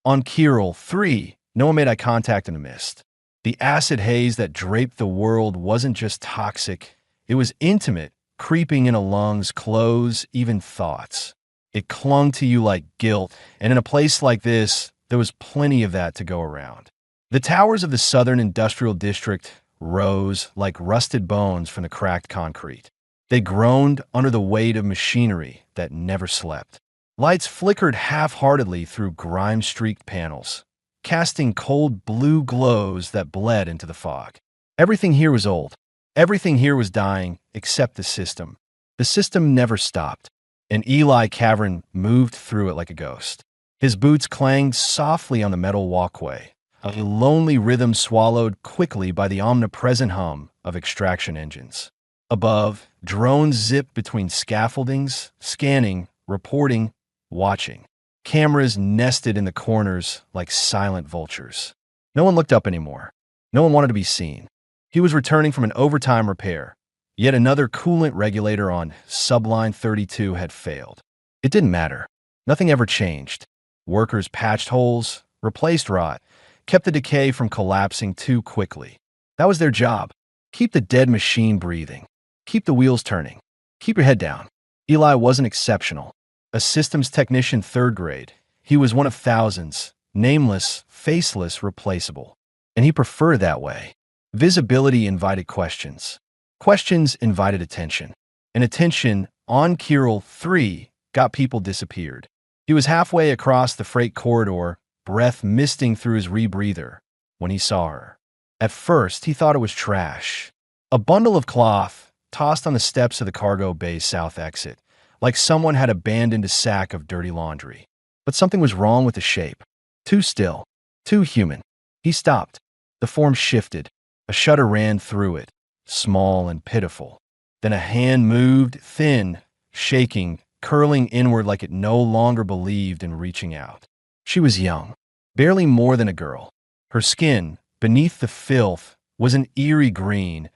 On Kirill 3, no one made eye contact in the mist. The acid haze that draped the world wasn't just toxic, it was intimate, creeping into lungs, clothes, even thoughts. It clung to you like guilt, and in a place like this, there was plenty of that to go around. The towers of the southern industrial district rose like rusted bones from the cracked concrete. They groaned under the weight of machinery that never slept. Lights flickered half-heartedly through grime-streaked panels, casting cold blue glows that bled into the fog. Everything here was old. Everything here was dying, except the system. The system never stopped. An Eli cavern moved through it like a ghost. His boots clanged softly on the metal walkway, a lonely rhythm swallowed quickly by the omnipresent hum of extraction engines. Above, drones zipped between scaffoldings, scanning, reporting, watching. Cameras nested in the corners like silent vultures. No one looked up anymore. No one wanted to be seen. He was returning from an overtime repair. Yet another coolant regulator on Subline 32 had failed. It didn't matter. Nothing ever changed. Workers patched holes, replaced rot, kept the decay from collapsing too quickly. That was their job. Keep the dead machine breathing. Keep the wheels turning. Keep your head down. Eli wasn't exceptional. A systems technician 3rd grade, he was one of thousands, nameless, faceless, replaceable. And he preferred that way. Visibility invited questions. Questions invited attention. And attention on Kirill 3 got people disappeared. He was halfway across the freight corridor, breath misting through his rebreather, when he saw her. At first, he thought it was trash. A bundle of cloth tossed on the steps of the cargo bay's south exit, like someone had abandoned a sack of dirty laundry. But something was wrong with the shape. Too still. Too human. He stopped. The form shifted. A shudder ran through it, small and pitiful. Then a hand moved, thin, shaking, curling inward like it no longer believed in reaching out. She was young, barely more than a girl. Her skin, beneath the filth, was an eerie green,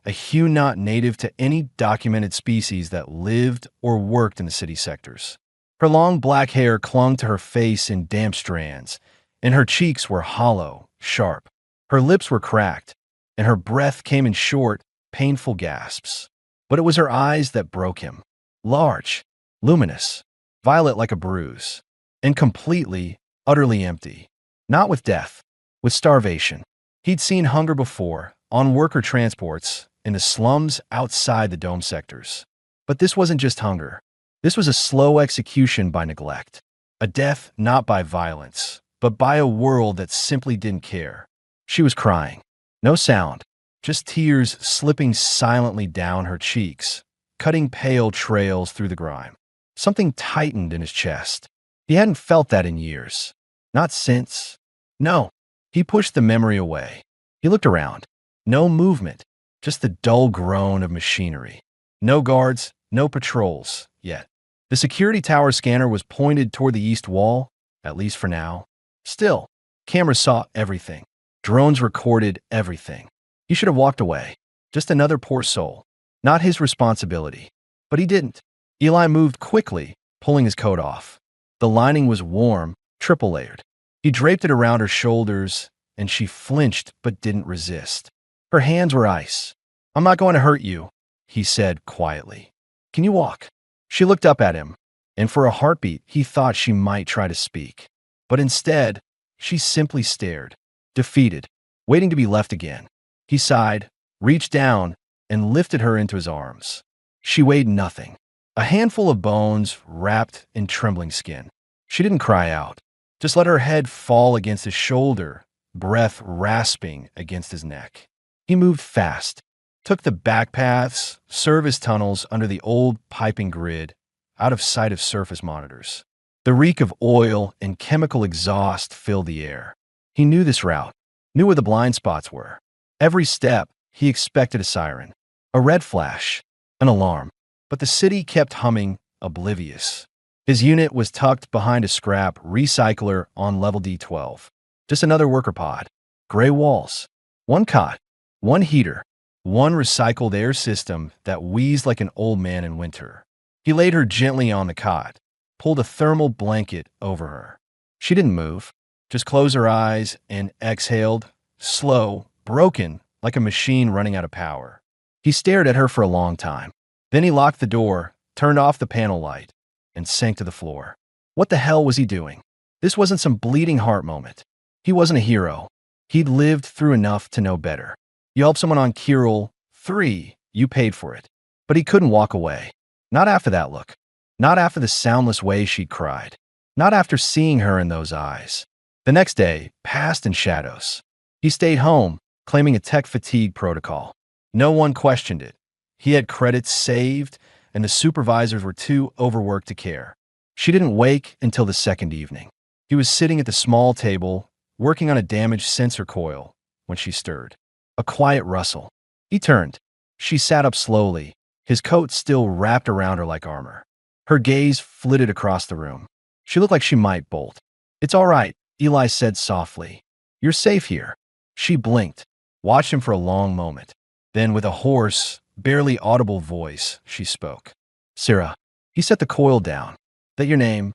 a hue not native to any documented species that lived or worked in the city sectors. Her long black hair clung to her face in damp strands, and her cheeks were hollow, sharp. Her lips were cracked, and her breath came in short, painful gasps. But it was her eyes that broke him. Large, luminous, violet like a bruise, and completely, utterly empty. Not with death, with starvation. He'd seen hunger before, on worker transports, in the slums outside the dome sectors. But this wasn't just hunger. This was a slow execution by neglect. A death not by violence, but by a world that simply didn't care. She was crying. No sound, just tears slipping silently down her cheeks, cutting pale trails through the grime. Something tightened in his chest. He hadn't felt that in years. Not since. No. He pushed the memory away. He looked around. No movement. Just the dull groan of machinery. No guards, no patrols, yet. The security tower scanner was pointed toward the east wall, at least for now. Still, cameras saw everything. Drones recorded everything. He should have walked away. Just another poor soul. Not his responsibility. But he didn't. Eli moved quickly, pulling his coat off. The lining was warm, triple layered. He draped it around her shoulders, and she flinched but didn't resist. Her hands were ice. "I'm not going to hurt you," he said quietly. "Can you walk?" She looked up at him, and for a heartbeat he thought she might try to speak. But instead, she simply stared, defeated, waiting to be left again. He sighed, reached down, and lifted her into his arms. She weighed nothing. A handful of bones wrapped in trembling skin. She didn't cry out, just let her head fall against his shoulder, breath rasping against his neck. He moved fast, took the back paths, service tunnels under the old piping grid, out of sight of surface monitors. The reek of oil and chemical exhaust filled the air. He knew this route, knew where the blind spots were. Every step, he expected a siren, a red flash, an alarm. But the city kept humming, oblivious. His unit was tucked behind a scrap recycler on level D12. Just another worker pod. Gray walls. One cot. One heater. One recycled air system that wheezed like an old man in winter. He laid her gently on the cot, pulled a thermal blanket over her. She didn't move. just closed her eyes and exhaled, slow, broken, like a machine running out of power. He stared at her for a long time. Then he locked the door, turned off the panel light, and sank to the floor. What the hell was he doing? This wasn't some bleeding heart moment. He wasn't a hero. He'd lived through enough to know better. You helped someone on Kirill 3, you paid for it. But he couldn't walk away. Not after that look. Not after the soundless way she'd cried. Not after seeing her in those eyes. The next day passed in shadows. He stayed home, claiming a tech fatigue protocol. No one questioned it. He had credits saved, and the supervisors were too overworked to care. She didn't wake until the second evening. He was sitting at the small table, working on a damaged sensor coil, when she stirred. A quiet rustle. He turned. She sat up slowly, his coat still wrapped around her like armor. Her gaze flitted across the room. She looked like she might bolt. "It's all right," Eli said softly. "You're safe here." She blinked, watched him for a long moment. Then, with a hoarse, barely audible voice, she spoke. "Sarah." He set the coil down. "That your name?"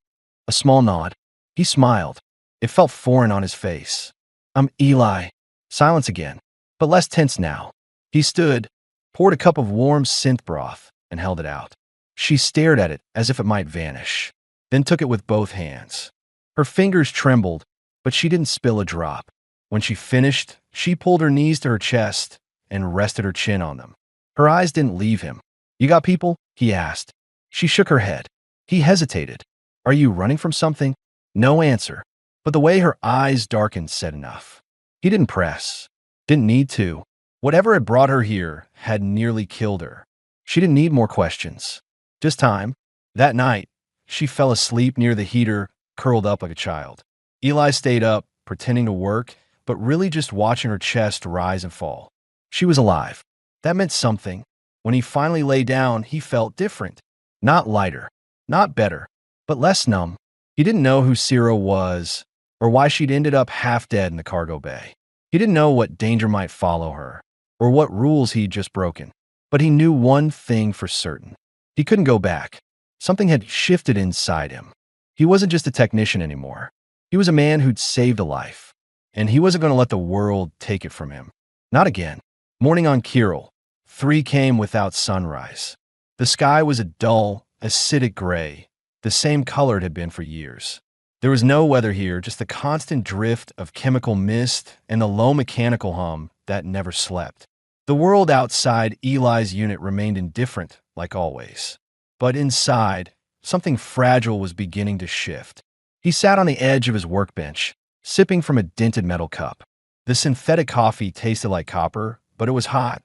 A small nod. He smiled. It felt foreign on his face. "I'm Eli." Silence again, but less tense now. He stood, poured a cup of warm synth broth, and held it out. She stared at it as if it might vanish, then took it with both hands. Her fingers trembled, but she didn't spill a drop. When she finished, she pulled her knees to her chest and rested her chin on them. Her eyes didn't leave him. "You got people?" he asked. She shook her head. He hesitated. "Are you running from something?" No answer, but the way her eyes darkened said enough. He didn't press. Didn't need to. Whatever had brought her here had nearly killed her. She didn't need more questions. Just time. That night, she fell asleep near the heater, curled up like a child. Eli stayed up, pretending to work, but really just watching her chest rise and fall. She was alive. That meant something. When he finally lay down, he felt different. Not lighter, not better, but less numb. He didn't know who Ciro was, or why she'd ended up half dead in the cargo bay. He didn't know what danger might follow her, or what rules he'd just broken. But he knew one thing for certain. He couldn't go back. Something had shifted inside him. He wasn't just a technician anymore. He was a man who'd saved a life, and he wasn't going to let the world take it from him. Not again. Morning on Kirill 3 came without sunrise. The sky was a dull, acidic gray, the same color it had been for years. There was no weather here, just the constant drift of chemical mist and the low mechanical hum that never slept. The world outside Eli's unit remained indifferent, like always. But inside, something fragile was beginning to shift. He sat on the edge of his workbench, sipping from a dented metal cup. The synthetic coffee tasted like copper, but it was hot,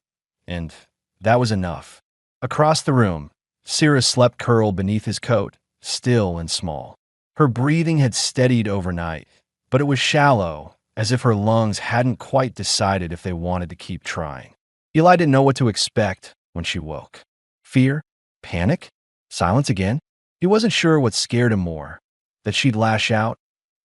and that was enough. Across the room, Sarah slept curled beneath his coat, still and small. Her breathing had steadied overnight, but it was shallow, as if her lungs hadn't quite decided if they wanted to keep trying. Eli didn't know what to expect when she woke. Fear? Panic? Silence again? He wasn't sure what scared him more, that she'd lash out,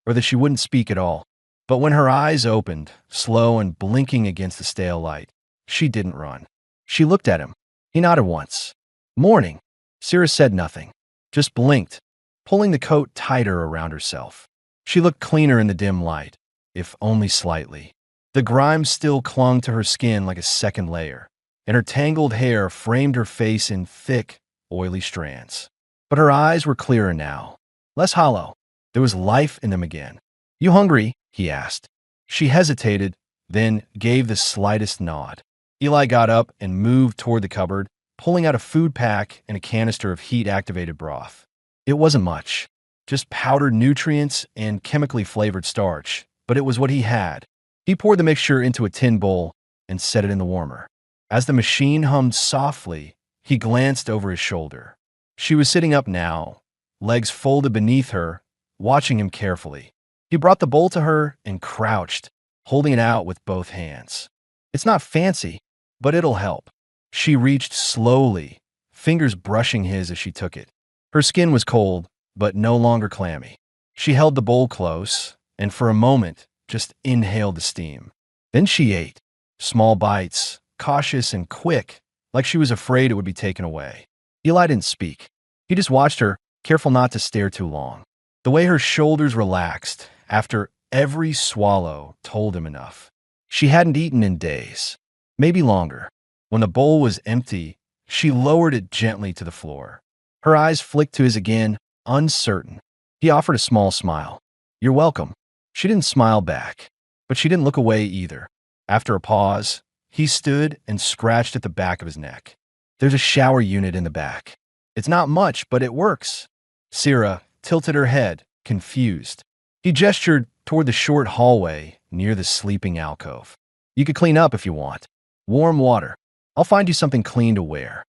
or that she wouldn't speak at all. But when her eyes opened, slow and blinking against the stale light, she didn't run. She looked at him. He nodded once. "Morning." Sarah said nothing, just blinked, pulling the coat tighter around herself. She looked cleaner in the dim light, if only slightly. The grime still clung to her skin like a second layer, and her tangled hair framed her face in thick, oily strands. But her eyes were clearer now, less hollow. There was life in them again. "You hungry?" he asked. She hesitated, then gave the slightest nod. Eli got up and moved toward the cupboard, pulling out a food pack and a canister of heat-activated broth. It wasn't much, just powdered nutrients and chemically flavored starch, but it was what he had. He poured the mixture into a tin bowl and set it in the warmer. As the machine hummed softly, he glanced over his shoulder. She was sitting up now, legs folded beneath her, watching him carefully. He brought the bowl to her and crouched, holding it out with both hands. "It's not fancy, but it'll help." She reached slowly, fingers brushing his as she took it. Her skin was cold, but no longer clammy. She held the bowl close, and for a moment, just inhaled the steam. Then she ate, small bites, cautious and quick, like she was afraid it would be taken away. Eli didn't speak. He just watched her, careful not to stare too long. The way her shoulders relaxed after Every swallow told him enough. She hadn't eaten in days, maybe longer. When the bowl was empty, she lowered it gently to the floor. Her eyes flicked to his again, uncertain. He offered a small smile. "You're welcome." She didn't smile back, but she didn't look away either. After a pause, he stood and scratched at the back of his neck. "There's a shower unit in the back. It's not much, but it works." Syrah tilted her head, confused. He gestured toward the short hallway near the sleeping alcove. "You could clean up if you want. Warm water. I'll find you something clean to wear."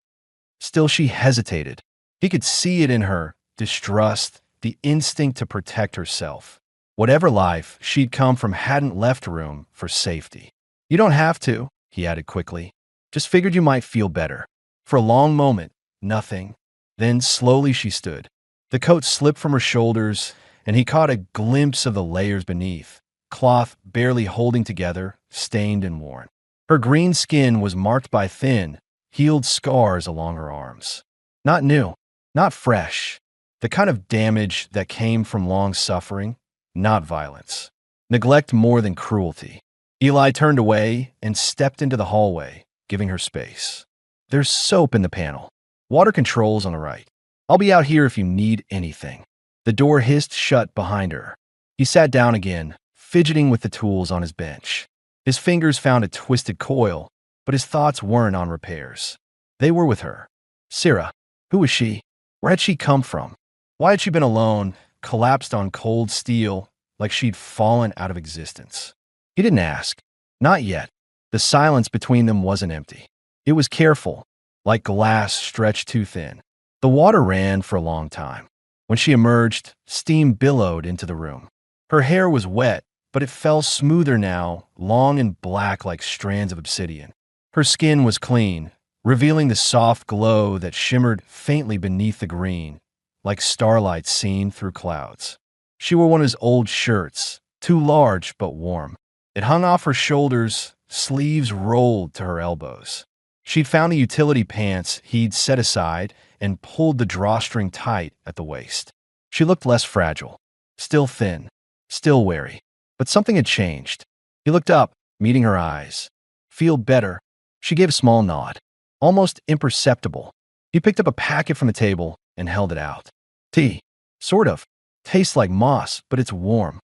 Still she hesitated. He could see it in her, distrust, the instinct to protect herself. Whatever life she'd come from hadn't left room for safety. "You don't have to," he added quickly. "Just figured you might feel better." For a long moment, nothing. Then slowly she stood. The coat slipped from her shoulders, and he caught a glimpse of the layers beneath, cloth barely holding together, stained and worn. Her green skin was marked by thin, healed scars along her arms. Not new, not fresh. The kind of damage that came from long suffering, not violence. Neglect more than cruelty. Eli turned away and stepped into the hallway, giving her space. "There's soap in the panel. Water controls on the right. I'll be out here if you need anything." The door hissed shut behind her. He sat down again, fidgeting with the tools on his bench. His fingers found a twisted coil, but his thoughts weren't on repairs. They were with her. Syrah. Who was she? Where had she come from? Why had she been alone, collapsed on cold steel, like she'd fallen out of existence? He didn't ask. Not yet. The silence between them wasn't empty. It was careful, like glass stretched too thin. The water ran for a long time. When she emerged, steam billowed into the room. Her hair was wet, but it fell smoother now, long and black like strands of obsidian. Her skin was clean, revealing the soft glow that shimmered faintly beneath the green, like starlight seen through clouds. She wore one of his old shirts, too large but warm. It hung off her shoulders, sleeves rolled to her elbows. She'd found the utility pants he'd set aside and pulled the drawstring tight at the waist. She looked less fragile, still thin, still wary. But something had changed. He looked up, meeting her eyes. "Feel better?" She gave a small nod, almost imperceptible. He picked up a packet from the table and held it out. "Tea. Sort of. Tastes like moss, but it's warm."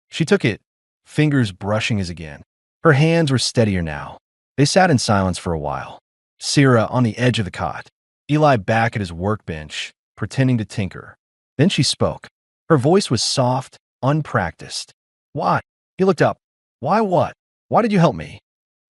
She took it, fingers brushing his again. Her hands were steadier now. They sat in silence for a while. Syrah on the edge of the cot, Eli back at his workbench, pretending to tinker. Then she spoke. Her voice was soft, unpracticed. "Why?" He looked up. "Why what? Why did you help me?"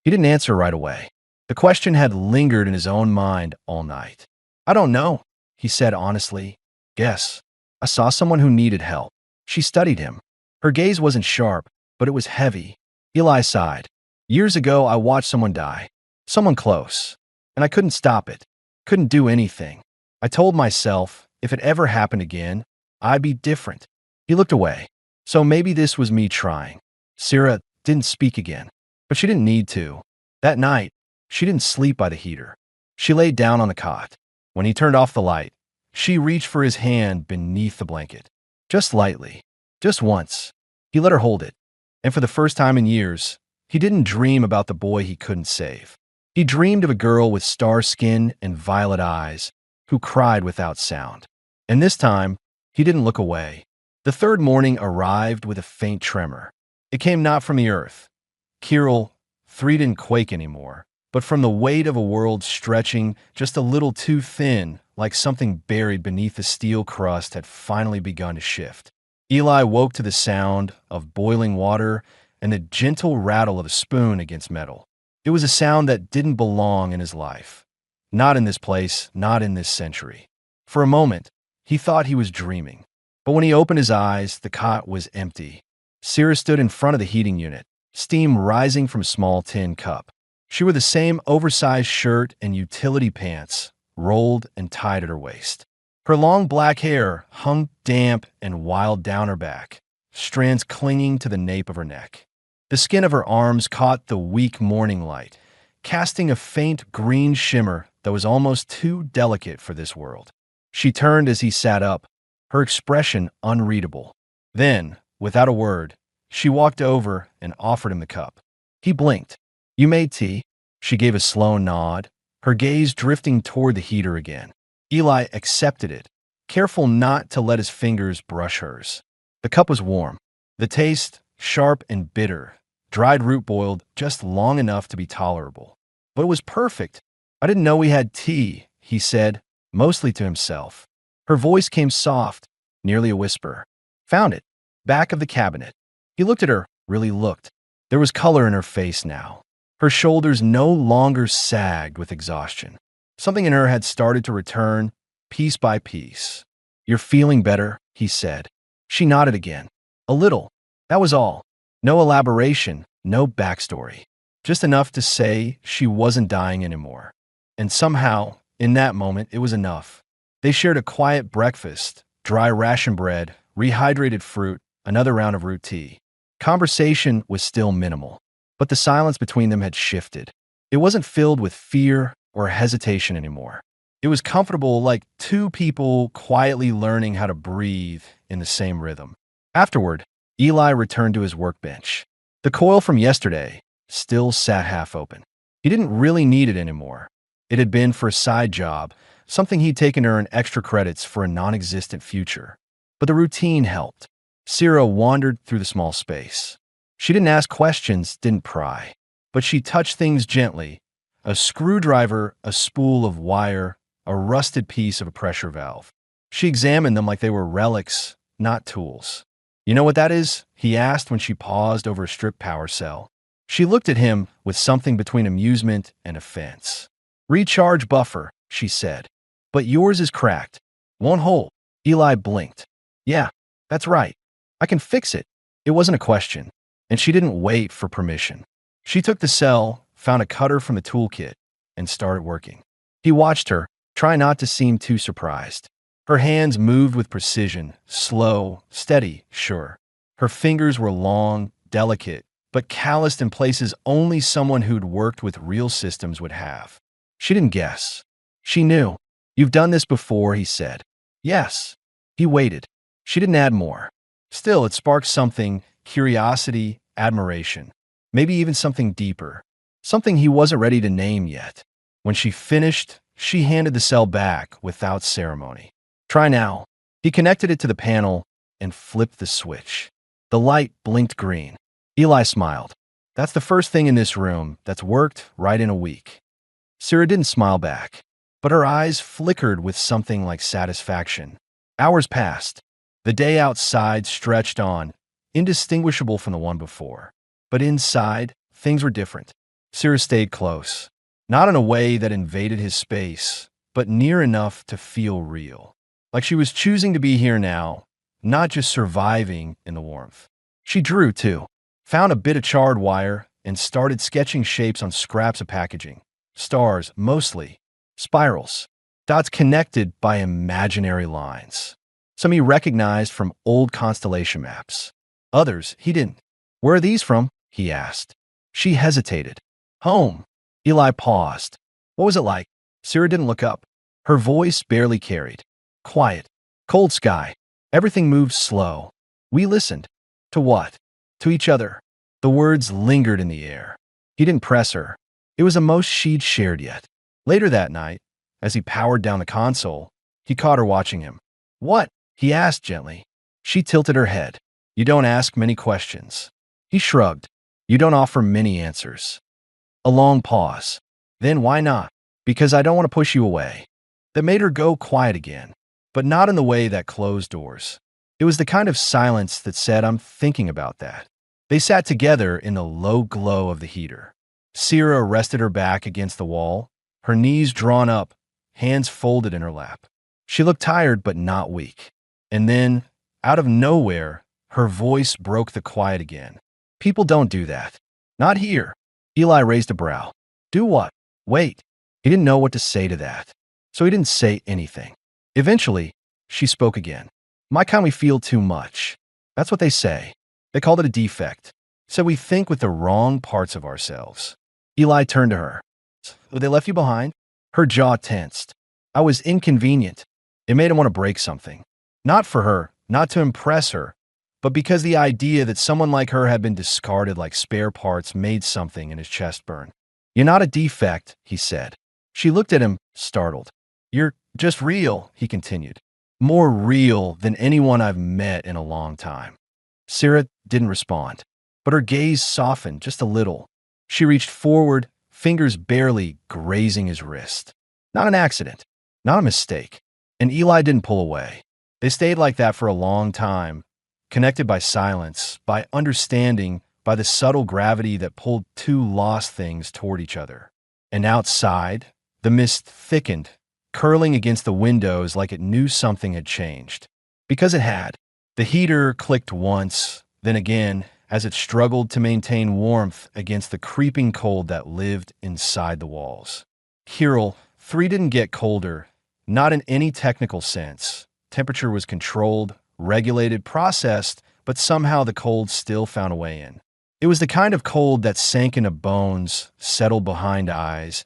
He didn't answer right away. The question had lingered in his own mind all night. "I don't know," he said honestly. "Guess. I saw someone who needed help." She studied him. Her gaze wasn't sharp, but it was heavy. Eli sighed. "Years ago, I watched someone die. Someone close. And I couldn't stop it. Couldn't do anything. I told myself, if it ever happened again, I'd be different." He looked away. So maybe this was me trying. Syrah didn't speak again, but she didn't need to. That night, she didn't sleep by the heater. She laid down on the cot. When he turned off the light, she reached for his hand beneath the blanket. Just lightly. Just once. He let her hold it. And for the first time in years, he didn't dream about the boy he couldn't save. He dreamed of a girl with star skin and violet eyes who cried without sound. And this time, he didn't look away. The third morning arrived with a faint tremor. It came not from the earth. Kirill 3 didn't quake anymore, but from the weight of a world stretching just a little too thin, like something buried beneath the steel crust had finally begun to shift. Eli woke to the sound of boiling water and the gentle rattle of a spoon against metal. It was a sound that didn't belong in his life. Not in this place, not in this century. For a moment, he thought he was dreaming. But when he opened his eyes, the cot was empty. Syrah stood in front of the heating unit, steam rising from a small tin cup. She wore the same oversized shirt and utility pants, rolled and tied at her waist. Her long black hair hung damp and wild down her back, strands clinging to the nape of her neck. The skin of her arms caught the weak morning light, casting a faint green shimmer that was almost too delicate for this world. She turned as he sat up, her expression unreadable. Then, without a word, She walked over and offered him the cup. He blinked. You made tea? She gave a slow nod, her gaze drifting toward the heater again. Eli accepted it, careful not to let his fingers brush hers. The cup was warm. The taste, sharp and bitter, dried root boiled just long enough to be tolerable. But it was perfect. I didn't know we had tea, he said, mostly to himself. Her voice came soft, nearly a whisper. Found it. Back of the cabinet. He looked at her, really looked. There was color in her face now. Her shoulders no longer sagged with exhaustion. Something in her had started to return, piece by piece. You're feeling better, he said. She nodded again. A little. That was all. No elaboration, no backstory. Just enough to say she wasn't dying anymore. And somehow, in that moment, it was enough. They shared a quiet breakfast, dry ration bread, rehydrated fruit, another round of root tea. Conversation was still minimal, but the silence between them had shifted. It wasn't filled with fear or hesitation anymore. It was comfortable, like two people quietly learning how to breathe in the same rhythm. Afterward, Eli returned to his workbench. The coil from yesterday still sat half open. He didn't really need it anymore. It had been for a side job, something he'd taken to earn extra credits for a non-existent future. But the routine helped. Sierra wandered through the small space. She didn't ask questions, didn't pry. But she touched things gently. A screwdriver, a spool of wire, a rusted piece of a pressure valve. She examined them like they were relics, not tools. You know what that is? He asked when she paused over a stripped power cell. She looked at him with something between amusement and offense. Recharge buffer, she said. But yours is cracked. Won't hold. Eli blinked. Yeah, that's right. I can fix it. It wasn't a question, and she didn't wait for permission. She took the cell, found a cutter from the toolkit, and started working. He watched her, try not to seem too surprised. Her hands moved with precision, slow, steady, sure. Her fingers were long, delicate, but calloused in places only someone who'd worked with real systems would have. She didn't guess. She knew. You've done this before, he said. Yes. He waited. She didn't add more. Still, it sparked something, curiosity, admiration, maybe even something deeper, something he wasn't ready to name yet. When she finished, she handed the cell back without ceremony. Try now. He connected it to the panel and flipped the switch. The light blinked green. Eli smiled. That's the first thing in this room that's worked right in a week. Sierra didn't smile back, but her eyes flickered with something like satisfaction. Hours passed. The day outside stretched on, indistinguishable from the one before. But inside, things were different. Sierra stayed close, not in a way that invaded his space, but near enough to feel real. Like she was choosing to be here now, not just surviving in the warmth. She drew, too, found a bit of charred wire, and started sketching shapes on scraps of packaging. Stars, mostly. Spirals. Dots connected by imaginary lines. Some he recognized from old constellation maps. Others he didn't. Where are these from? He asked. She hesitated. Home. Eli paused. What was it like? Sierra didn't look up. Her voice barely carried. Quiet. Cold sky. Everything moved slow. We listened. To what? To each other. The words lingered in the air. He didn't press her. It was the most she'd shared yet. Later that night, as he powered down the console, he caught her watching him. What? He asked gently. She tilted her head. You don't ask many questions. He shrugged. You don't offer many answers. A long pause. Then why not? Because I don't want to push you away. That made her go quiet again, but not in the way that closed doors. It was the kind of silence that said, I'm thinking about that. They sat together in the low glow of the heater. Sierra rested her back against the wall, her knees drawn up, hands folded in her lap. She looked tired but not weak. And then, out of nowhere, her voice broke the quiet again. People don't do that. Not here. Eli raised a brow. Do what? Wait. He didn't know what to say to that, so he didn't say anything. Eventually, she spoke again. My kind, we feel too much. That's what they say. They called it a defect. So we think with the wrong parts of ourselves. Eli turned to her. So they left you behind? Her jaw tensed. I was inconvenient. It made him want to break something. Not for her, not to impress her, but because the idea that someone like her had been discarded like spare parts made something in his chest burn. "You're not a defect," he said. She looked at him, startled. "You're just real," he continued. "More real than anyone I've met in a long time." Sarah didn't respond, but her gaze softened just a little. She reached forward, fingers barely grazing his wrist. Not an accident, not a mistake. And Eli didn't pull away. They stayed like that for a long time, connected by silence, by understanding, by the subtle gravity that pulled two lost things toward each other. And outside, the mist thickened, curling against the windows like it knew something had changed. Because it had. The heater clicked once, then again, as it struggled to maintain warmth against the creeping cold that lived inside the walls. Kirill, 3 didn't get colder, not in any technical sense. Temperature was controlled, regulated, processed, but somehow the cold still found a way in. It was the kind of cold that sank into bones, settled behind eyes,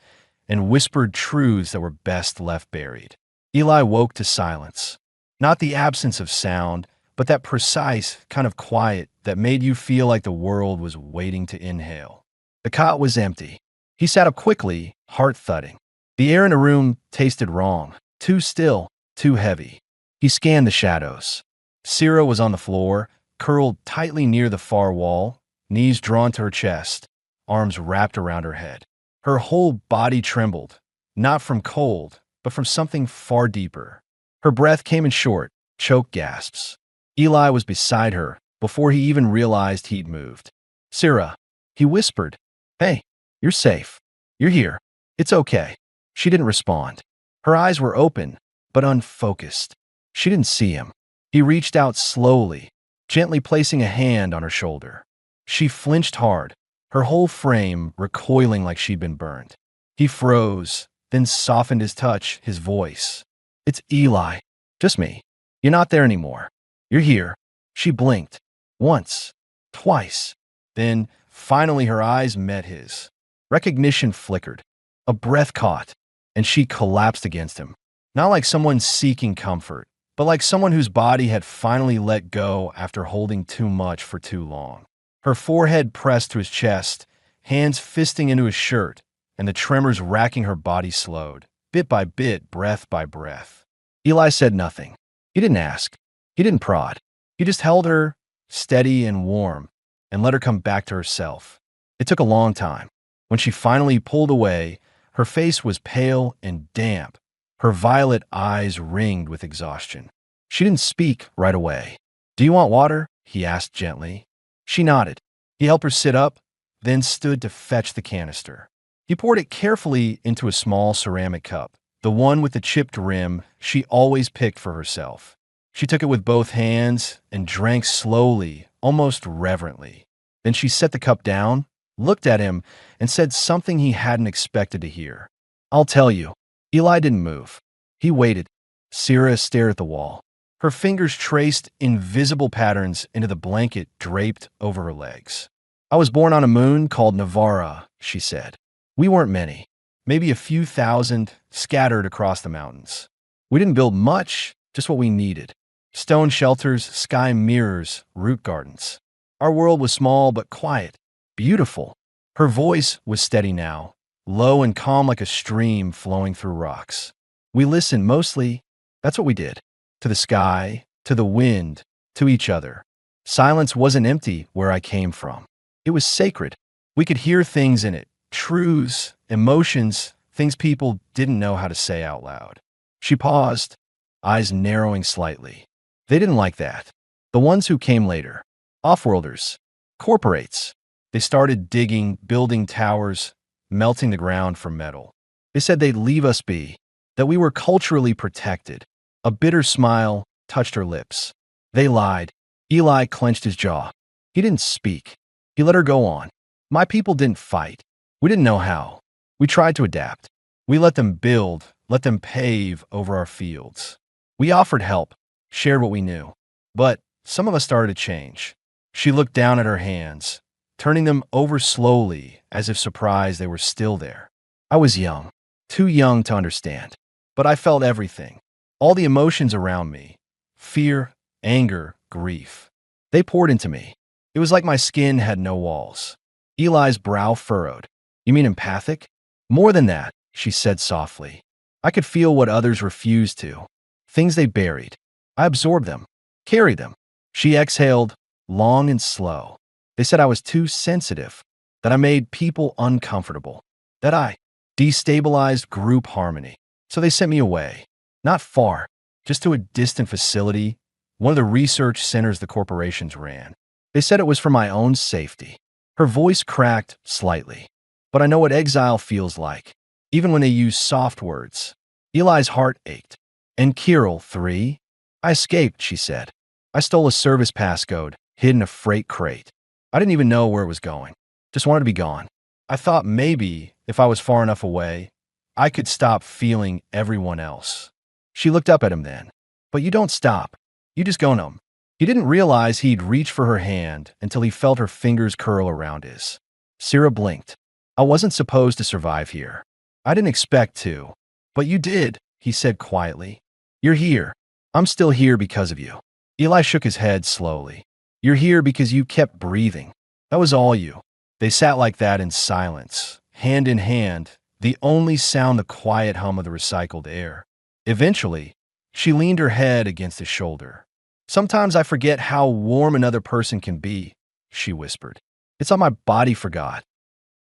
and whispered truths that were best left buried. Eli woke to silence. Not the absence of sound, but that precise kind of quiet that made you feel like the world was waiting to inhale. The cot was empty. He sat up quickly, heart thudding. The air in the room tasted wrong, too still, too heavy. He scanned the shadows. Sarah was on the floor, curled tightly near the far wall, knees drawn to her chest, arms wrapped around her head. Her whole body trembled, not from cold, but from something far deeper. Her breath came in short, choked gasps. Eli was beside her before he even realized he'd moved. "Sarah," he whispered. "Hey, you're safe. You're here. It's okay." She didn't respond. Her eyes were open, but unfocused. She didn't see him. He reached out slowly, gently placing a hand on her shoulder. She flinched hard, her whole frame recoiling like she'd been burned. He froze, then softened his touch, his voice. "It's Eli. Just me. You're not there anymore. You're here." She blinked. Once. Twice. Then, finally, her eyes met his. Recognition flickered. A breath caught, and she collapsed against him. Not like someone seeking comfort, but like someone whose body had finally let go after holding too much for too long. Her forehead pressed to his chest, hands fisting into his shirt, and the tremors racking her body slowed, bit by bit, breath by breath. Eli said nothing. He didn't ask. He didn't prod. He just held her, steady and warm, and let her come back to herself. It took a long time. When she finally pulled away, her face was pale and damp, her violet eyes ringed with exhaustion. She didn't speak right away. "Do you want water?" he asked gently. She nodded. He helped her sit up, then stood to fetch the canister. He poured it carefully into a small ceramic cup, the one with the chipped rim she always picked for herself. She took it with both hands and drank slowly, almost reverently. Then she set the cup down, looked at him, and said something he hadn't expected to hear. "I'll tell you." Eli didn't move. He waited. Sarah stared at the wall. Her fingers traced invisible patterns into the blanket draped over her legs. "I was born on a moon called Navarra," she said. "We weren't many, maybe a few thousand, scattered across the mountains. We didn't build much, just what we needed. Stone shelters, sky mirrors, root gardens. Our world was small but quiet, beautiful." Her voice was steady now, low and calm like a stream flowing through rocks. "We listened mostly, that's what we did. To the sky, to the wind, to each other. Silence wasn't empty where I came from. It was sacred. We could hear things in it, truths, emotions, things people didn't know how to say out loud." She paused, eyes narrowing slightly. They didn't like that. The ones who came later. Offworlders. Corporates. They started digging, building towers, melting the ground for metal. They said they'd leave us be, that we were culturally protected. A bitter smile touched her lips. They lied. Eli clenched his jaw. He didn't speak. He let her go on. "My people didn't fight. We didn't know how. We tried to adapt. We let them build, let them pave over our fields. We offered help, shared what we knew. But some of us started to change." She looked down at her hands, turning them over slowly as if surprised they were still there. "I was young, too young to understand. But I felt everything. All the emotions around me. Fear, anger, grief. They poured into me. It was like my skin had no walls. Eli's brow furrowed. You mean empathic? More than that, she said softly. I could feel what others refused to. Things they buried. I absorbed them, carried them. She exhaled, long and slow. They said I was too sensitive, that I made people uncomfortable, that I destabilized group harmony. So they sent me away. Not far, just to a distant facility, one of the research centers the corporations ran. They said it was for my own safety. Her voice cracked slightly. But I know what exile feels like, even when they use soft words. Eli's heart ached. And Kirill, 3? I escaped, she said. I stole a service passcode, hid in a freight crate. I didn't even know where it was going. Just wanted to be gone. I thought maybe, if I was far enough away, I could stop feeling everyone else. She looked up at him then. But you don't stop. You just go numb. He didn't realize he'd reached for her hand until he felt her fingers curl around his. Sierra blinked. I wasn't supposed to survive here. I didn't expect to. But you did, he said quietly. You're here. I'm still here because of you. Eli shook his head slowly. You're here because you kept breathing. That was all you. They sat like that in silence, hand in hand, the only sound the quiet hum of the recycled air. Eventually, she leaned her head against his shoulder. Sometimes I forget how warm another person can be, she whispered. It's on my body forgot.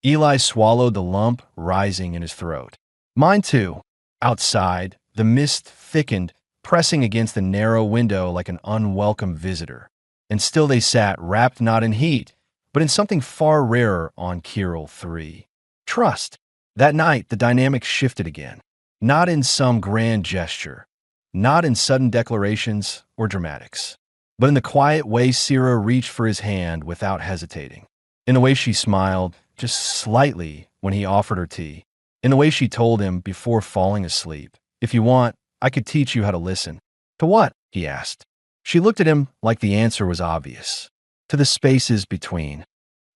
Eli swallowed the lump rising in his throat. Mine too. Outside, the mist thickened, pressing against the narrow window like an unwelcome visitor. And still they sat, wrapped not in heat, but in something far rarer on Kirill 3. Trust. That night, the dynamic shifted again. Not in some grand gesture, not in sudden declarations or dramatics, but in the quiet way Sierra reached for his hand without hesitating. In the way she smiled, just slightly, when he offered her tea. In the way she told him before falling asleep, if you want, I could teach you how to listen. To what? He asked. She looked at him like the answer was obvious. To the spaces between.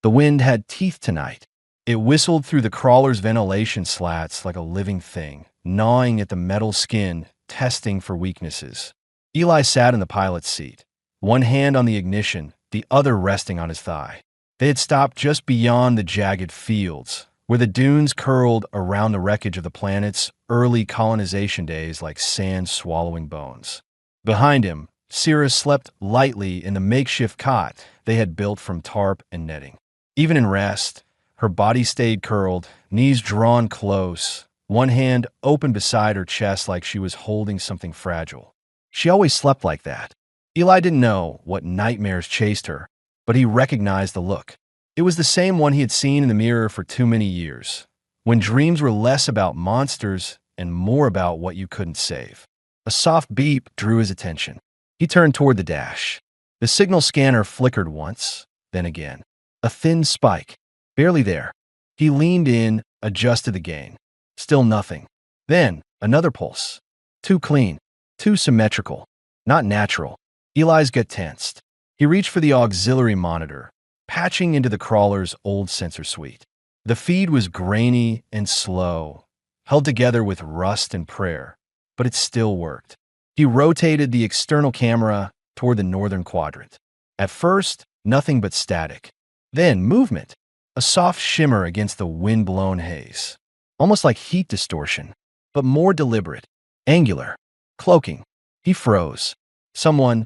The wind had teeth tonight. It whistled through the crawler's ventilation slats like a living thing, gnawing at the metal skin, testing for weaknesses. Eli sat in the pilot's seat, one hand on the ignition, the other resting on his thigh. They had stopped just beyond the jagged fields, where the dunes curled around the wreckage of the planet's early colonization days like sand swallowing bones. Behind him, Sierra slept lightly in the makeshift cot they had built from tarp and netting. Even in rest, her body stayed curled, knees drawn close, one hand open beside her chest like she was holding something fragile. She always slept like that. Eli didn't know what nightmares chased her, but he recognized the look. It was the same one he had seen in the mirror for too many years, when dreams were less about monsters and more about what you couldn't save. A soft beep drew his attention. He turned toward the dash. The signal scanner flickered once, then again. A thin spike, barely there. He leaned in, adjusted the gain. Still nothing. Then, another pulse. Too clean, too symmetrical, not natural. Eli's gut tensed. He reached for the auxiliary monitor, patching into the crawler's old sensor suite. The feed was grainy and slow, held together with rust and prayer, but it still worked. He rotated the external camera toward the northern quadrant. At first, nothing but static. Then movement, a soft shimmer against the wind-blown haze. Almost like heat distortion, but more deliberate, angular, cloaking. He froze. Someone,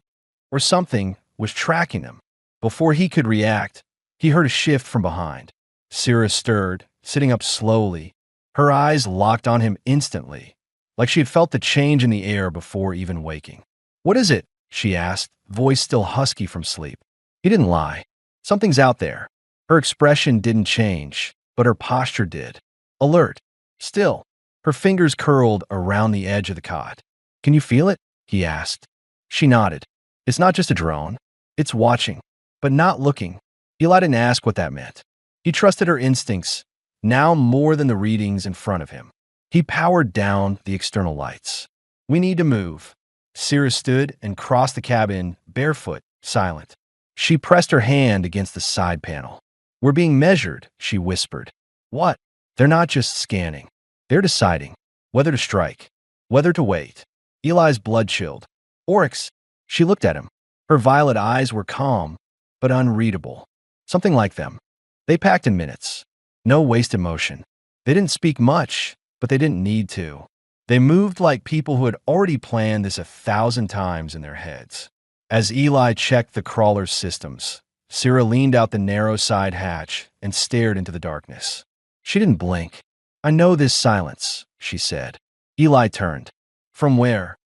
or something, was tracking him. Before he could react, he heard a shift from behind. Sierra stirred, sitting up slowly. Her eyes locked on him instantly, like she had felt the change in the air before even waking. What is it? She asked, voice still husky from sleep. He didn't lie. Something's out there. Her expression didn't change, but her posture did. Alert. Still. Her fingers curled around the edge of the cot. Can you feel it? He asked. She nodded. It's not just a drone. It's watching, but not looking. Eli didn't ask what that meant. He trusted her instincts, now more than the readings in front of him. He powered down the external lights. We need to move. Sierra stood and crossed the cabin, barefoot, silent. She pressed her hand against the side panel. We're being measured, she whispered. What? They're not just scanning. They're deciding whether to strike, whether to wait. Eli's blood chilled. Oryx. She looked at him. Her violet eyes were calm, but unreadable. Something like them. They packed in minutes. No wasted motion. They didn't speak much, but they didn't need to. They moved like people who had already planned this 1,000 times in their heads. As Eli checked the crawler's systems, Sarah leaned out the narrow side hatch and stared into the darkness. She didn't blink. "I know this silence," she said. Eli turned. "From where?"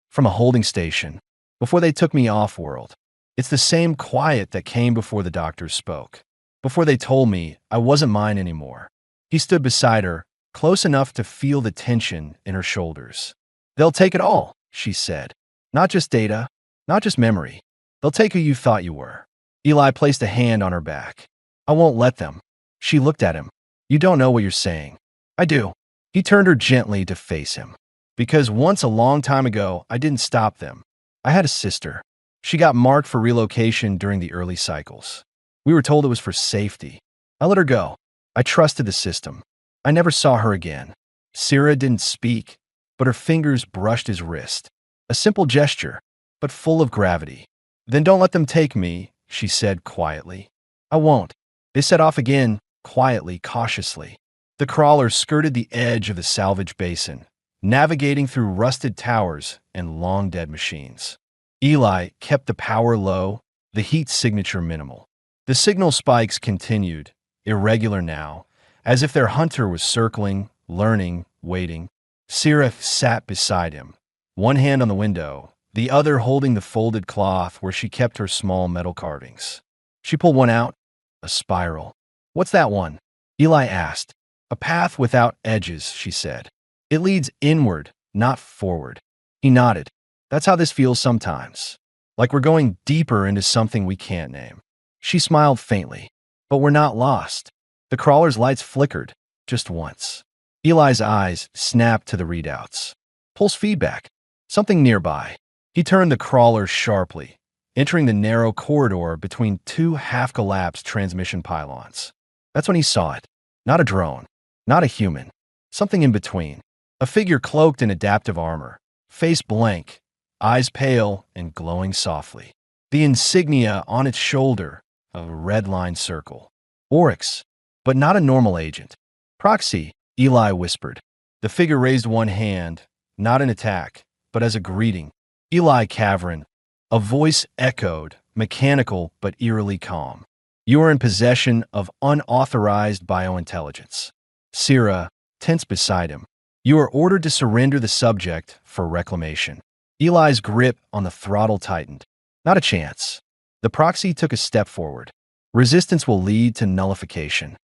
"From a holding station, before they took me off-world. It's the same quiet that came before the doctors spoke, before they told me I wasn't mine anymore." He stood beside her, close enough to feel the tension in her shoulders. "They'll take it all," she said. "Not just data, not just memory. They'll take who you thought you were." Eli placed a hand on her back. "I won't let them." She looked at him. "You don't know what you're saying." "I do." He turned her gently to face him. "Because once a long time ago, I didn't stop them. I had a sister. She got marked for relocation during the early cycles. We were told it was for safety. I let her go. I trusted the system. I never saw her again." Sarah didn't speak, but her fingers brushed his wrist. A simple gesture, but full of gravity. "Then don't let them take me," she said quietly. "I won't." They set off again, quietly, cautiously. The crawler skirted the edge of the salvage basin, navigating through rusted towers and long-dead machines. Eli kept the power low, the heat signature minimal. The signal spikes continued, irregular now, as if their hunter was circling, learning, waiting. Sarah sat beside him, one hand on the window, the other holding the folded cloth where she kept her small metal carvings. She pulled one out, a spiral. "What's that one?" Eli asked. "A path without edges," she said. "It leads inward, not forward." He nodded. "That's how this feels sometimes. Like we're going deeper into something we can't name." She smiled faintly. "But we're not lost." The crawler's lights flickered, just once. Eli's eyes snapped to the readouts. Pulse feedback. Something nearby. He turned the crawler sharply, entering the narrow corridor between two half-collapsed transmission pylons. That's when he saw it. Not a drone. Not a human. Something in between. A figure cloaked in adaptive armor. Face blank. Eyes pale and glowing softly. The insignia on its shoulder, a red-lined circle. Oryx. But not a normal agent. "Proxy," Eli whispered. The figure raised one hand, not an attack, but as a greeting. "Eli Cavern." A voice echoed, mechanical but eerily calm. "You are in possession of unauthorized biointelligence." Sarah, tense beside him. "You are ordered to surrender the subject for reclamation." Eli's grip on the throttle tightened. Not a chance. The proxy took a step forward. "Resistance will lead to nullification."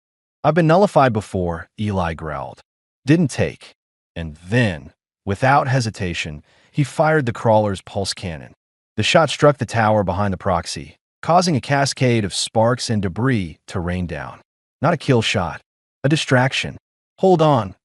"I've been nullified before," Eli growled. "Didn't take." And then, without hesitation, he fired the crawler's pulse cannon. The shot struck the tower behind the proxy, causing a cascade of sparks and debris to rain down. Not a kill shot, a distraction. "Hold on,"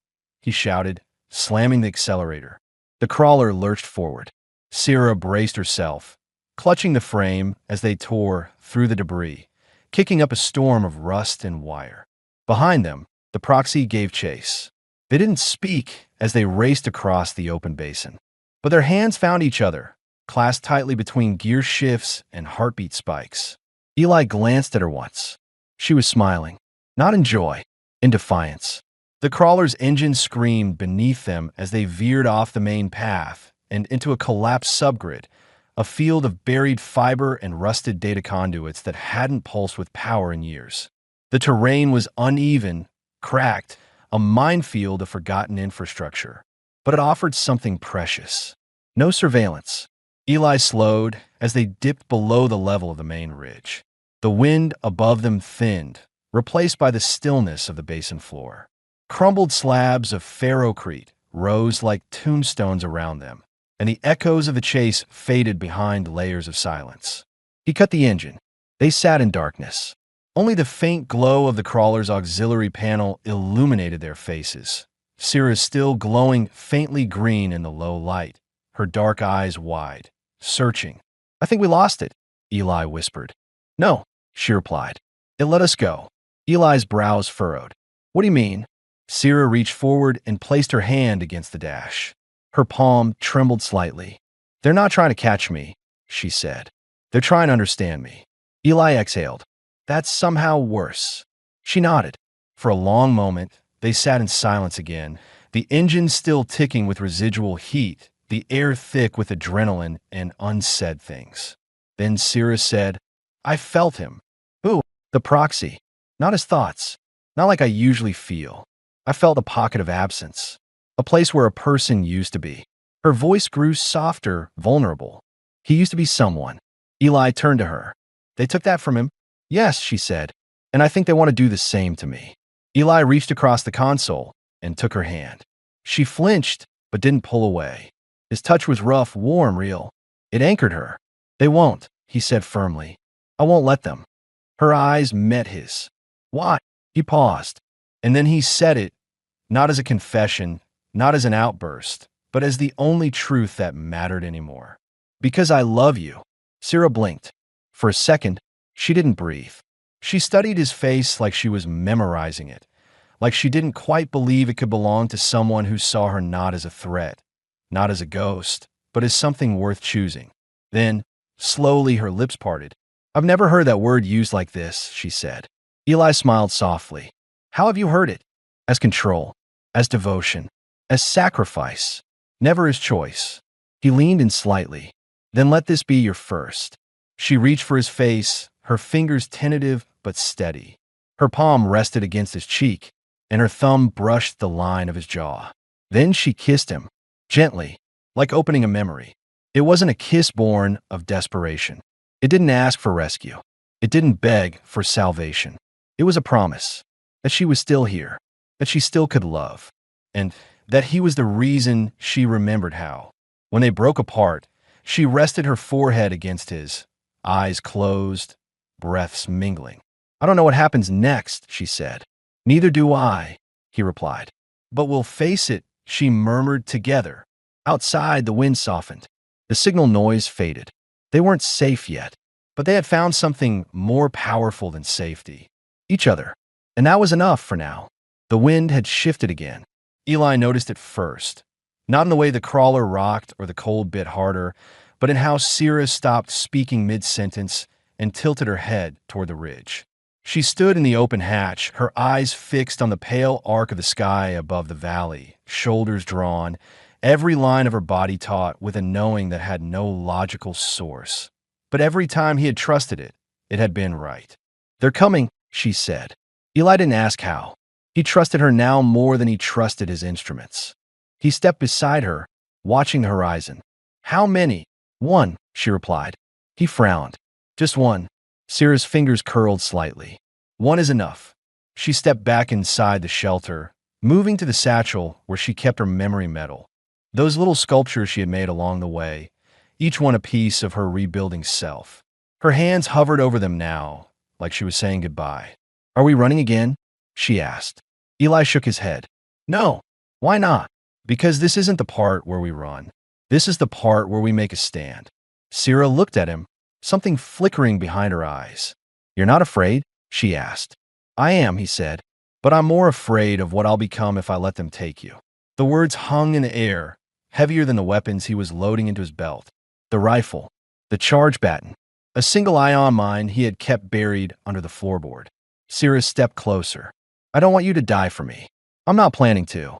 he shouted, slamming the accelerator. The crawler lurched forward. Sarah braced herself, clutching the frame as they tore through the debris, kicking up a storm of rust and wire. Behind them, the proxy gave chase. They didn't speak as they raced across the open basin, but their hands found each other, clasped tightly between gear shifts and heartbeat spikes. Eli glanced at her once. She was smiling, not in joy, in defiance. The crawler's engine screamed beneath them as they veered off the main path and into a collapsed subgrid, a field of buried fiber and rusted data conduits that hadn't pulsed with power in years. The terrain was uneven, cracked, a minefield of forgotten infrastructure, but it offered something precious. No surveillance. Eli slowed as they dipped below the level of the main ridge. The wind above them thinned, replaced by the stillness of the basin floor. Crumbled slabs of ferrocrete rose like tombstones around them, and the echoes of the chase faded behind layers of silence. He cut the engine. They sat in darkness. Only the faint glow of the crawler's auxiliary panel illuminated their faces. Sarah still glowing faintly green in the low light, her dark eyes wide, searching. "I think we lost it," Eli whispered. "No," she replied. "It let us go." Eli's brows furrowed. "What do you mean?" Sarah reached forward and placed her hand against the dash. Her palm trembled slightly. "They're not trying to catch me," she said. They're trying to understand me. Eli exhaled. That's somehow worse. She nodded. For a long moment, they sat in silence again, the engine still ticking with residual heat, the air thick with adrenaline and unsaid things. Then Cirrus said, I felt him. Who? The proxy. Not his thoughts. Not like I usually feel. I felt a pocket of absence. A place where a person used to be. Her voice grew softer, vulnerable. He used to be someone. Eli turned to her. They took that from him? Yes, she said. And I think they want to do the same to me. Eli reached across the console and took her hand. She flinched, but didn't pull away. His touch was rough, warm, real. It anchored her. They won't, he said firmly. I won't let them. Her eyes met his. Why? He paused. And then he said it, not as a confession, not as an outburst, but as the only truth that mattered anymore. Because I love you. Sarah blinked. For a second, she didn't breathe. She studied his face like she was memorizing it, like she didn't quite believe it could belong to someone who saw her not as a threat, not as a ghost, but as something worth choosing. Then, slowly, her lips parted. I've never heard that word used like this, she said. Eli smiled softly. How have you heard it? As control, as devotion, as sacrifice, never as choice. He leaned in slightly. Then let this be your first. She reached for his face, her fingers tentative but steady. Her palm rested against his cheek, and her thumb brushed the line of his jaw. Then she kissed him, gently, like opening a memory. It wasn't a kiss born of desperation. It didn't ask for rescue. It didn't beg for salvation. It was a promise that she was still here, that she still could love, and that he was the reason she remembered how. When they broke apart, she rested her forehead against his, eyes closed, breaths mingling. I don't know what happens next, she said. Neither do I, he replied. But we'll face it, she murmured together. Outside, the wind softened. The signal noise faded. They weren't safe yet, but they had found something more powerful than safety. Each other. And that was enough for now. The wind had shifted again. Eli noticed it first. Not in the way the crawler rocked or the cold bit harder, but in how Cirrus stopped speaking mid-sentence and tilted her head toward the ridge. She stood in the open hatch, her eyes fixed on the pale arc of the sky above the valley, shoulders drawn, every line of her body taut with a knowing that had no logical source. But every time he had trusted it, it had been right. They're coming, she said. Eli didn't ask how. He trusted her now more than he trusted his instruments. He stepped beside her, watching the horizon. How many? One, she replied. He frowned. Just one. Sarah's fingers curled slightly. One is enough. She stepped back inside the shelter, moving to the satchel where she kept her memory medal. Those little sculptures she had made along the way, each one a piece of her rebuilding self. Her hands hovered over them now, like she was saying goodbye. Are we running again? She asked. Eli shook his head. No. Why not? Because this isn't the part where we run. This is the part where we make a stand. Sarah looked at him, something flickering behind her eyes. You're not afraid? She asked. I am, he said, but I'm more afraid of what I'll become if I let them take you. The words hung in the air, heavier than the weapons he was loading into his belt. The rifle, the charge baton, a single ion mine he had kept buried under the floorboard. Sarah stepped closer. I don't want you to die for me. I'm not planning to.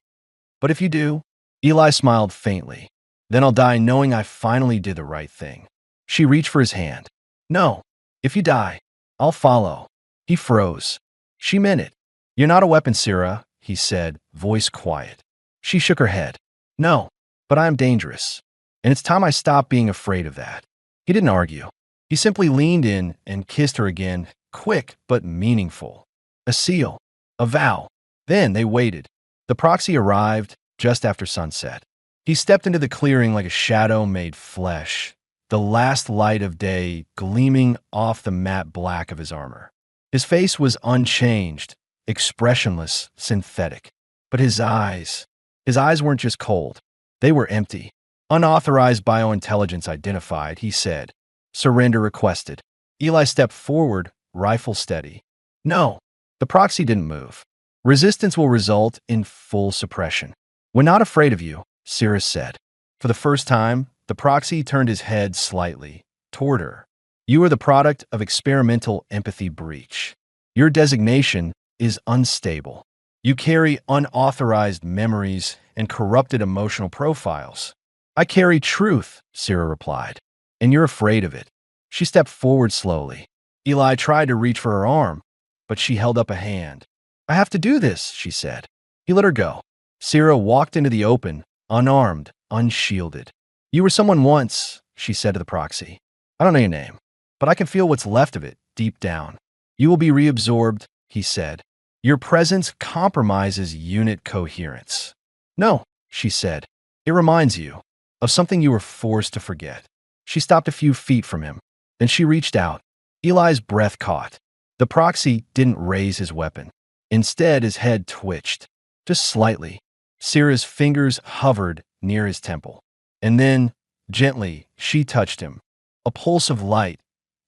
But if you do, Eli smiled faintly. Then I'll die knowing I finally did the right thing. She reached for his hand. No, if you die, I'll follow. He froze. She meant it. You're not a weapon, Sarah, he said, voice quiet. She shook her head. No, but I am dangerous. And it's time I stopped being afraid of that. He didn't argue. He simply leaned in and kissed her again, quick but meaningful. A seal. A vow. Then they waited. The proxy arrived just after sunset. He stepped into the clearing like a shadow made flesh, the last light of day gleaming off the matte black of his armor. His face was unchanged, expressionless, synthetic. But his eyes weren't just cold. They were empty. Unauthorized biointelligence identified, he said. Surrender requested. Eli stepped forward, rifle steady. No, the proxy didn't move. Resistance will result in full suppression. We're not afraid of you, Cirrus said. For the first time, the proxy turned his head slightly, toward her. You are the product of experimental empathy breach. Your designation is unstable. You carry unauthorized memories and corrupted emotional profiles. I carry truth, Sarah replied, and you're afraid of it. She stepped forward slowly. Eli tried to reach for her arm, but she held up a hand. I have to do this, she said. He let her go. Sarah walked into the open, unarmed, unshielded. You were someone once, she said to the proxy. I don't know your name, but I can feel what's left of it deep down. You will be reabsorbed, he said. Your presence compromises unit coherence. No, she said. It reminds you of something you were forced to forget. She stopped a few feet from him. Then she reached out. Eli's breath caught. The proxy didn't raise his weapon. Instead, his head twitched, just slightly. Sarah's fingers hovered near his temple. And then, gently, she touched him. A pulse of light,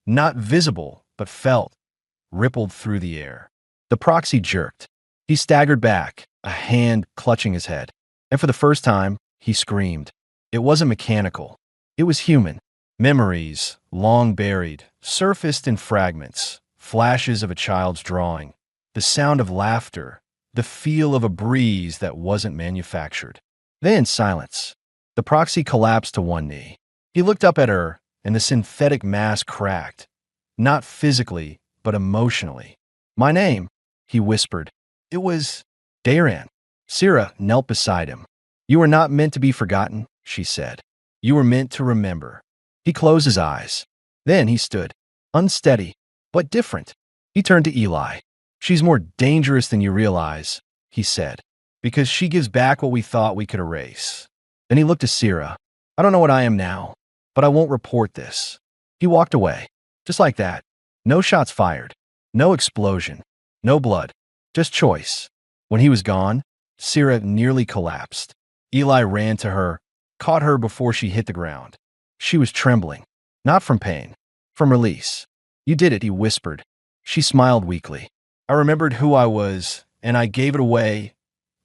not visible, but felt, rippled through the air. The proxy jerked. He staggered back, a hand clutching his head. And for the first time, he screamed. It wasn't mechanical. It was human. Memories, long buried, surfaced in fragments, flashes of a child's drawing, the sound of laughter, the feel of a breeze that wasn't manufactured. Then silence. The proxy collapsed to one knee. He looked up at her, and the synthetic mask cracked. Not physically, but emotionally. My name, he whispered. It was Dayran. Sarah knelt beside him. You were not meant to be forgotten, she said. You were meant to remember. He closed his eyes. Then he stood, unsteady, but different. He turned to Eli. She's more dangerous than you realize, he said, because she gives back what we thought we could erase. Then he looked to Sarah. I don't know what I am now, but I won't report this. He walked away, just like that. No shots fired, no explosion, no blood, just choice. When he was gone, Sarah nearly collapsed. Eli ran to her, caught her before she hit the ground. She was trembling, not from pain, from release. You did it, he whispered. She smiled weakly. I remembered who I was, and I gave it away,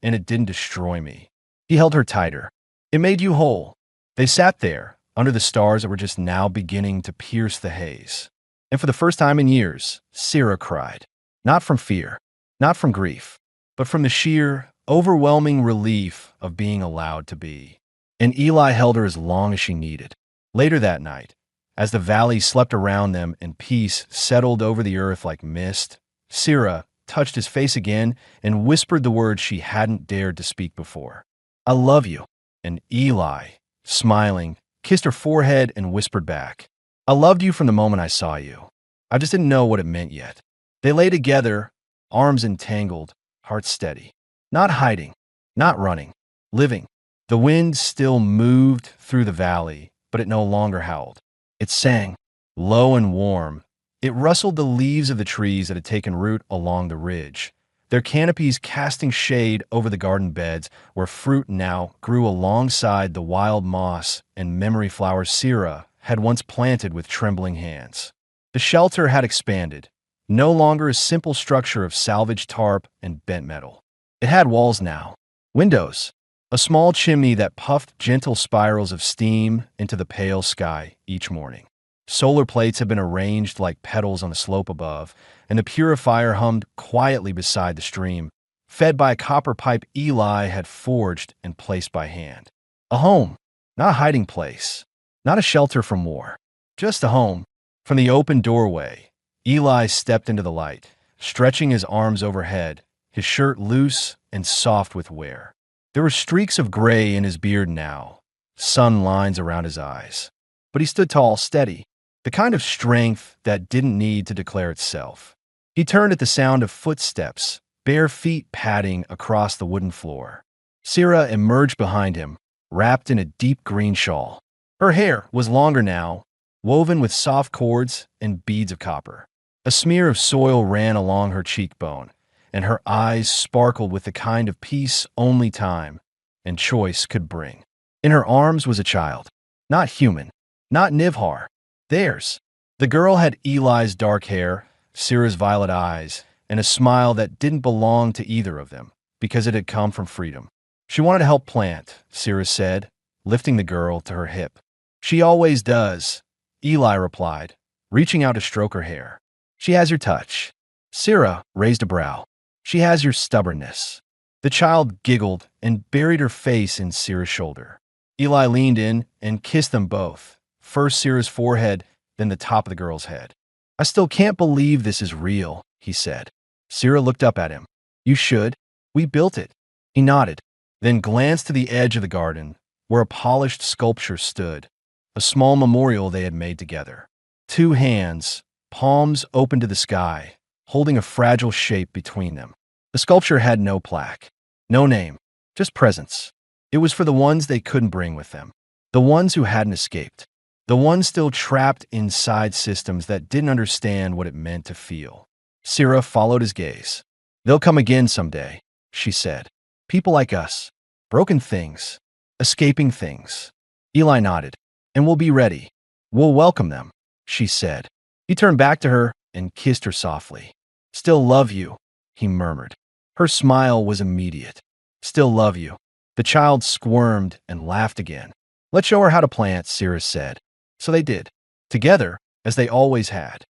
and it didn't destroy me. He held her tighter. It made you whole. They sat there, under the stars that were just now beginning to pierce the haze. And for the first time in years, Sarah cried. Not from fear, not from grief, but from the sheer, overwhelming relief of being allowed to be. And Eli held her as long as she needed. Later that night, as the valley slept around them and peace settled over the earth like mist, Sarah touched his face again and whispered the words she hadn't dared to speak before. I love you. And Eli, smiling, kissed her forehead and whispered back, I loved you from the moment I saw you. I just didn't know what it meant yet. They lay together, arms entangled, hearts steady. Not hiding, not running, living. The wind still moved through the valley, but it no longer howled. It sang, low and warm. It rustled the leaves of the trees that had taken root along the ridge, their canopies casting shade over the garden beds where fruit now grew alongside the wild moss and memory flowers Sarah had once planted with trembling hands. The shelter had expanded, no longer a simple structure of salvaged tarp and bent metal. It had walls now, windows, a small chimney that puffed gentle spirals of steam into the pale sky each morning. Solar plates had been arranged like petals on the slope above, and the purifier hummed quietly beside the stream, fed by a copper pipe Eli had forged and placed by hand. A home, not a hiding place, not a shelter from war, just a home. From the open doorway, Eli stepped into the light, stretching his arms overhead, his shirt loose and soft with wear. There were streaks of gray in his beard now, sun lines around his eyes. But he stood tall, steady, the kind of strength that didn't need to declare itself. He turned at the sound of footsteps, bare feet padding across the wooden floor. Sarah emerged behind him, wrapped in a deep green shawl. Her hair was longer now, woven with soft cords and beads of copper. A smear of soil ran along her cheekbone, and her eyes sparkled with the kind of peace only time and choice could bring. In her arms was a child, not human, not Nivhar, theirs. The girl had Eli's dark hair, Sarah's violet eyes, and a smile that didn't belong to either of them because it had come from freedom. She wanted to help plant, Sarah said, lifting the girl to her hip. She always does, Eli replied, reaching out to stroke her hair. She has your touch. Syrah raised a brow. She has your stubbornness. The child giggled and buried her face in Syrah's shoulder. Eli leaned in and kissed them both, first Syrah's forehead, then the top of the girl's head. I still can't believe this is real, he said. Syrah looked up at him. You should. We built it. He nodded, then glanced to the edge of the garden, where a polished sculpture stood, a small memorial they had made together. Two hands, palms open to the sky, holding a fragile shape between them. The sculpture had no plaque, no name, just presence. It was for the ones they couldn't bring with them, the ones who hadn't escaped, the ones still trapped inside systems that didn't understand what it meant to feel. Syrah followed his gaze. They'll come again someday, she said. People like us, broken things, escaping things. Eli nodded. And we'll be ready. We'll welcome them, she said. He turned back to her and kissed her softly. Still love you, he murmured. Her smile was immediate. Still love you. The child squirmed and laughed again. Let's show her how to plant, Syrah said. So they did, together, as they always had.